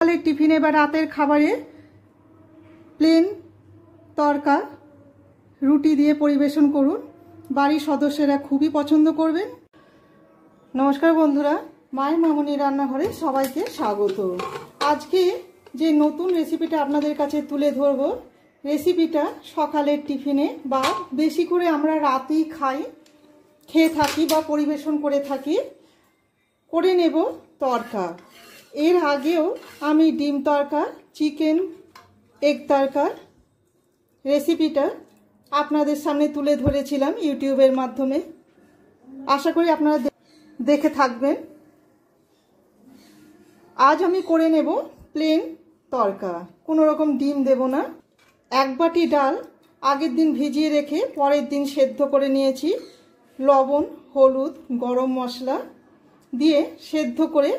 সকালের টিফিনে বা রাতের খাবারে প্লেন তরকা রুটি দিয়ে পরিবেশন করুন, বাড়ির সদস্যরা খুবই পছন্দ করবেন। নমস্কার বন্ধুরা, মায়ের মামনি রান্নাঘরে সবাইকে স্বাগত। আজকে যে নতুন রেসিপিটা আপনাদের কাছে তুলে ধরব, রেসিপিটা সকালের টিফিনে বা বেশি করে আমরা রাতেই খেয়ে থাকি বা পরিবেশন করে থাকি। করে নেব তরকা। এর আগেও আমি ডিম তরকা, চিকেন এগ তরকা রেসিপিটা আপনাদের সামনে তুলে ধরেছিলাম ইউটিউবের মাধ্যমে। আশা করি আপনারা দেখে থাকবেন। আজ আমি করে নেব প্লেন তরকা, কোনো রকম ডিম দেব না। এক বাটি ডাল আগের দিন ভিজিয়ে রেখে পরের দিন সেদ্ধ করে নিয়েছি। লবণ, হলুদ, গরম মশলা দিয়ে সেদ্ধ করে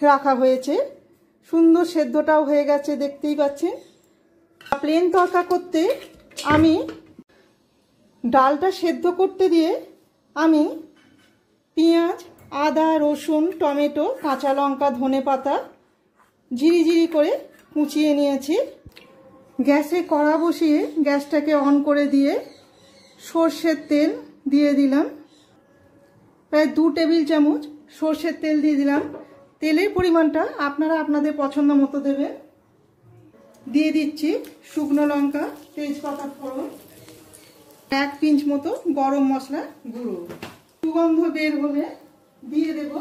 রাখা হয়েছে। সুন্দর সেদ্ধটাও হয়ে গেছে, দেখতেই পাচ্ছেন। প্লেন তরকা করতে আমি ডালটা সেদ্ধ করতে দিয়ে আমি পেঁয়াজ, আদা, রসুন, টমেটো, কাঁচা লঙ্কা, ধনেপাতা ঝিরিঝিরি করে কুচিয়ে নিয়েছি। গ্যাসে কড়া বসিয়ে গ্যাসটাকে অন করে দিয়ে সর্ষের তেল দিয়ে দিলাম। প্রায় 2 টেবিল চামচ সর্ষের তেল দিয়ে দিলাম। তেলের পরিমাণটা আপনারা আপনাদের পছন্দ মতো দেবেন। দিয়ে দিচ্ছি শুকনো লঙ্কা, তেজপাতা ফোড়ন, 1 পিঞ্চ মতো গরম মশলা গুঁড়ো। সুগন্ধ বের হলে দিয়ে দেব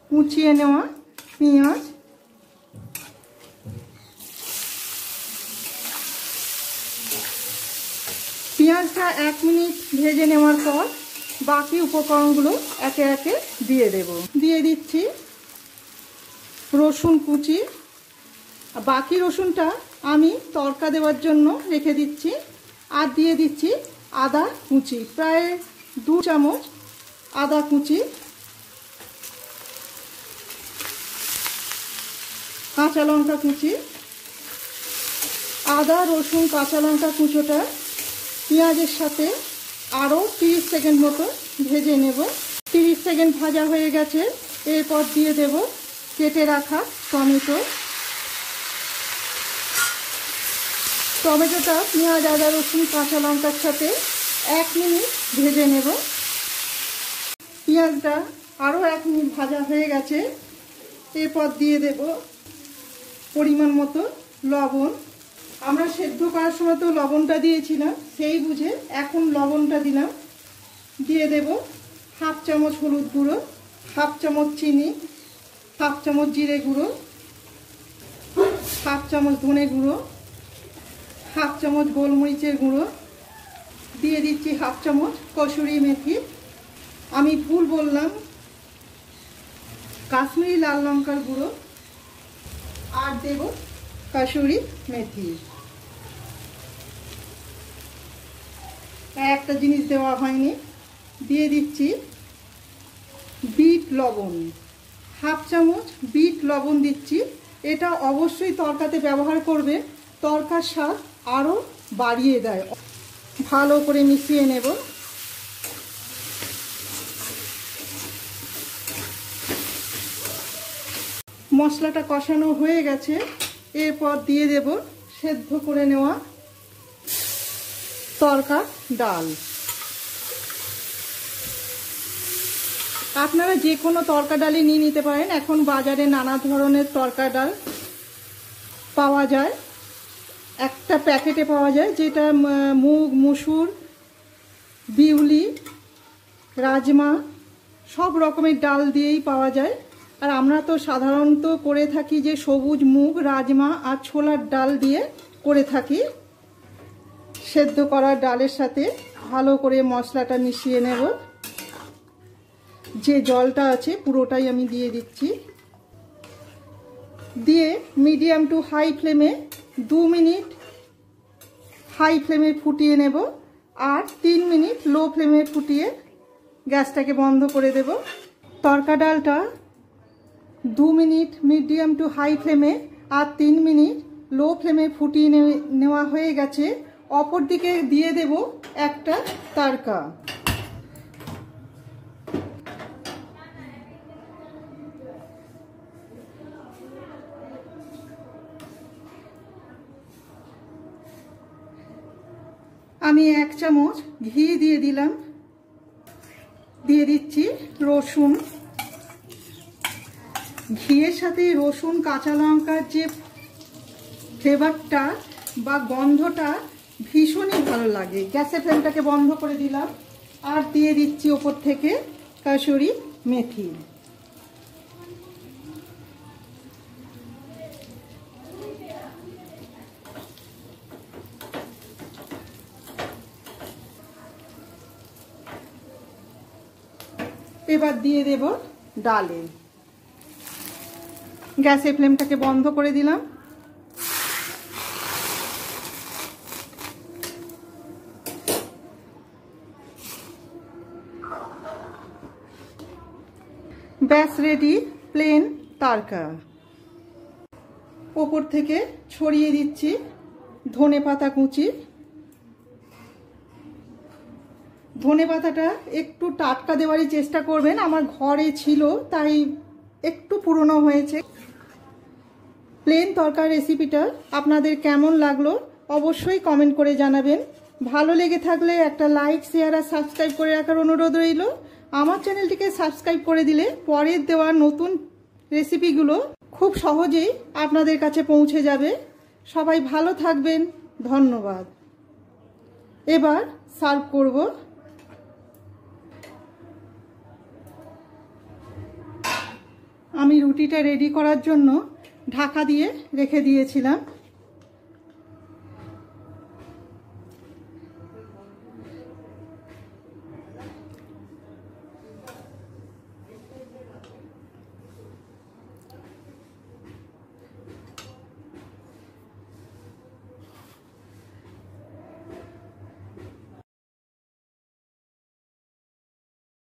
কুচিয়ে নেওয়া পেঁয়াজ, পেঁয়াজটা 1 মিনিট ভেজে নেওয়ার পর বাকি উপকরণগুলো একে একে দিয়ে দেব। দিয়ে দিচ্ছি রসুন কুচি। বাকি রসুনটা আমি তরকা দেওয়ার জন্য রেখে দিচ্ছি। আর দিয়ে দিচ্ছি আদা কুচি, প্রায় 2 চামচ আদা কুচি। কাঁচা লঙ্কা কুচি। আদা, রসুন, কাঁচা লঙ্কা কুচোটা পেঁয়াজের সাথে আরও 30 সেকেন্ড মতো ভেজে নেব। 30 সেকেন্ড ভাজা হয়ে গেছে। এরপর দিয়ে দেব কেটে রাখা টমেটো। টমেটোটা পেঁয়াজ, আদা, রসুন, কাঁচা লঙ্কার সাথে 1 মিনিট ভেজে নেব। পেঁয়াজটা আরও 1 মিনিট ভাজা হয়ে গেছে। এরপর দিয়ে দেব পরিমাণ মতো লবণ। আমরা সেদ্ধ করার সময় তো লবণটা দিয়েছিলাম, সেই বুঝে এখন লবণটা দিলাম। দিয়ে দেব 1/2 চামচ হলুদ গুঁড়ো, 1/2 চামচ চিনি, 1/2 চামচ জিরে গুঁড়ো, 1/2 চামচ ধনে গুঁড়ো, 1/2 চামচ গোলমরিচের গুঁড়ো। দিয়ে দিচ্ছি 1/2 চামচ কসুরি মেথি। আমি ভুল বললাম, কাশ্মীরি লাল লঙ্কার গুঁড়ো। আর দেব কসুরি মেথি। একটা জিনিস দেওয়া হয়নি, দিয়ে দিচ্ছি বিট লবণ। 1/2 চামচ বিট লবণ দিচ্ছি। এটা অবশ্যই তরকাতে ব্যবহার করবে, তরকার স্বাদ আরও বাড়িয়ে দেয়। ভালো করে মিশিয়ে নেব। মশলাটা কষানো হয়ে গেছে। এরপর দিয়ে দেব সেদ্ধ করে নেওয়া তরকা ডাল। আপনারা যে কোনো তরকা ডালই নিয়ে নিতে পারেন। এখন বাজারে নানা ধরনের তরকা ডাল পাওয়া যায়। একটা প্যাকেটে পাওয়া যায়, যেটা মুগ, মসুর, বিউলি, রাজমা সব রকমের ডাল দিয়েই পাওয়া যায়। আর আমরা তো সাধারণত করে থাকি যে সবুজ মুগ, রাজমা আর ছোলার ডাল দিয়ে করে থাকি। সেদ্ধ করা ডালের সাথে ভালো করে মশলাটা মিশিয়ে নেব। যে জলটা আছে পুরোটাই আমি দিয়ে দিচ্ছি। দিয়ে মিডিয়াম টু হাই ফ্লেমে 2 মিনিট হাই ফ্লেমে ফুটিয়ে নেব। আর 3 মিনিট লো ফ্লেমে ফুটিয়ে গ্যাসটাকে বন্ধ করে দেব। তরকা ডালটা 2 মিনিট মিডিয়াম টু হাই ফ্লেমে আর 3 মিনিট লো ফ্লেমে ফুটিয়ে নেওয়া হয়ে গেছে। অপর দিকে দিয়ে দেব একটা তরকা। আমি 1 চামচ ঘি দিয়ে দিলাম, দিয়ে দিচ্ছি রসুন। ঘিয়ের সাথে রসুন কাঁচা লঙ্কার যে ফ্লেভারটা বা গন্ধটা ভীষণই ভালো লাগে। গ্যাসের ফ্লেমটাকে বন্ধ করে দিলাম আর দিয়ে দিচ্ছি ওপর থেকে কাসুরি মেথি। এবার দিয়ে দেব ডালে। গ্যাসের ফ্লেমটাকে বন্ধ করে দিলাম। ব্যাস রেডি প্লেন তড়কা। ওপর থেকে ছড়িয়ে দিচ্ছি ধনেপাতা কুচি। ধনেপাতাটা একটু টাটকা দেওয়ারই চেষ্টা করবেন, আমার ঘরে ছিল তাই একটু পুরনো হয়েছে। প্লেন তড়কা রেসিপিটা আপনাদের কেমন লাগলো অবশ্যই কমেন্ট করে জানাবেন। ভালো লেগে থাকলে একটা লাইক, শেয়ার আর সাবস্ক্রাইব করে রাখার অনুরোধ রইল। আমার চ্যানেলটিকে সাবস্ক্রাইব করে দিলে পরের দেওয়া নতুন রেসিপিগুলো খুব সহজেই আপনাদের কাছে পৌঁছে যাবে। সবাই ভালো থাকবেন, ধন্যবাদ। এবার সার্ভ করব। আমি রুটিটা রেডি করার জন্য ঢাকা দিয়ে রেখে দিয়েছিলাম।